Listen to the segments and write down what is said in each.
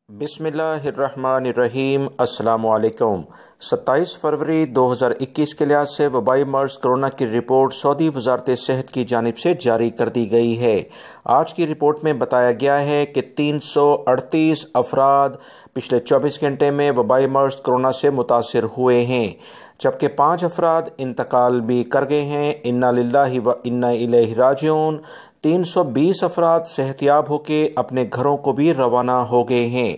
बिस्मिल्लाहिर्रहमानिर्रहीम। अस्सलामुअलैकुम। 27 फरवरी 2021 के लिहाज से वबाई मर्ज कोरोना की रिपोर्ट सऊदी वजारत सेहत की जानिब से जारी कर दी गई है। आज की रिपोर्ट में बताया गया है कि 338 अफराद पिछले 24 घंटे में वबाई मर्ज कोरोना से मुतासिर हुए हैं, जबकि 5 अफराद इंतकाल भी कर गए हैं। इन्ना लिल्लाहि व इन्ना इलैहि राजिऊन। 320 अफराद सेहतयाब होकर अपने घरों को भी रवाना हो गए हैं।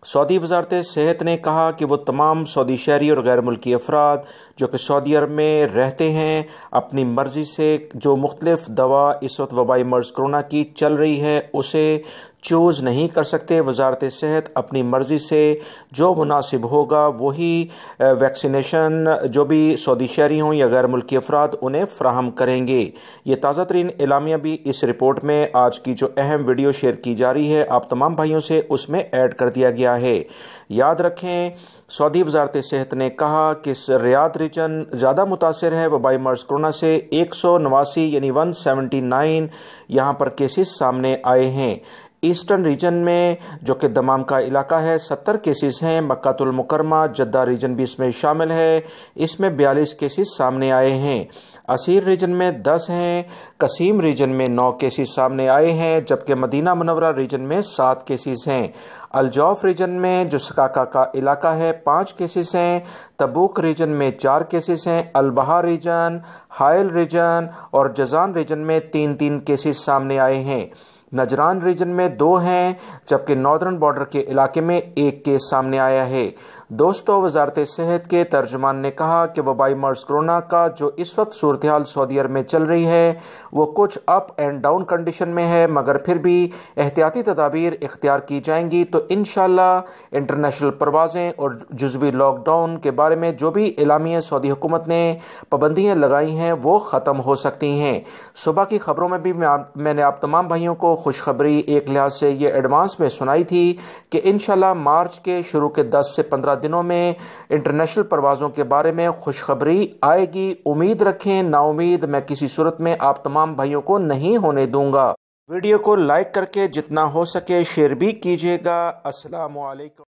सऊदी वजारत सेहत ने कहा कि वो तमाम सऊदी शहरी और गैर मुल्की अफराद जो कि सऊदी अरब में रहते हैं, अपनी मर्ज़ी से जो मुख्तलिफ दवा इस वक्त वबाई मर्ज कोरोना की चल रही है उसे चूज़ नहीं कर सकते। वजारत सेहत अपनी मर्ज़ी से जो मुनासिब होगा वही वैक्सीनेशन जो भी सऊदी शहरी हों या गैर मुल्की अफराद उन्हें फ़राहम करेंगे। ये ताज़ा तरीन एलामिया भी इस रिपोर्ट में आज की जो अहम वीडियो शेयर की जा रही है आप तमाम भाइयों से उसमें ऐड कर दिया गया है। याद रखें, सऊदी वजारत सेहत ने कहा कि रियाद रीजन ज़्यादा मुतासिर है वबाई मर्ज कोरोना से। 189 यानी 179 यहाँ पर केसेस सामने आए हैं। ईस्टर्न रीजन में जो कि दमाम का इलाका है 70 केसेस हैं। मक्कातुल मुकरमा जद्दा रीजन भी इसमें शामिल है, इसमें 42 केसेस सामने आए हैं। असीर रीजन में 10 हैं। कसीम रीजन में 9 केसेस सामने आए हैं, जबकि मदीना मुनव्वरा रीजन में 7 केसेस हैं। अलजौफ रीजन में जो सकाका का इलाका है 5 केसेस हैं। तबूक रीजन में 4 केसेस हैं। अलबहा रीजन, हायल रीजन और जजान रीजन में 3-3 केसेस सामने आए हैं। नजरान रीजन में 2 हैं, जबकि नॉर्दर्न बॉर्डर के इलाके में 1 केस सामने आया है। दोस्तों, वजारत सेहत के तर्जुमान ने कहा कि वबाई मर्ज कोरोना का जो इस वक्त सूरत हाल सऊदी अरब में चल रही है वो कुछ अप एंड डाउन कंडीशन में है, मगर फिर भी एहतियाती तदाबीर इख्तियार की जाएंगी तो इंशाल्लाह इंटरनेशनल परवाज़ें और जुज़वी लॉकडाउन के बारे में जो भी एलामिया सऊदी हुकूमत ने पाबंदियाँ लगाई हैं वो ख़त्म हो सकती हैं। सुबह की खबरों में भी मैंने आप तमाम भाइयों को खुशखबरी एक लिहाज से ये एडवांस में सुनाई थी कि इंशाल्लाह मार्च के शुरू के 10 से 15 दिनों में इंटरनेशनल परवाज़ों के बारे में खुशखबरी आएगी। उम्मीद रखें, नाउमीद मैं किसी सूरत में आप तमाम भाइयों को नहीं होने दूंगा। वीडियो को लाइक करके जितना हो सके शेयर भी कीजिएगा। अस्सलामु अलैकुम।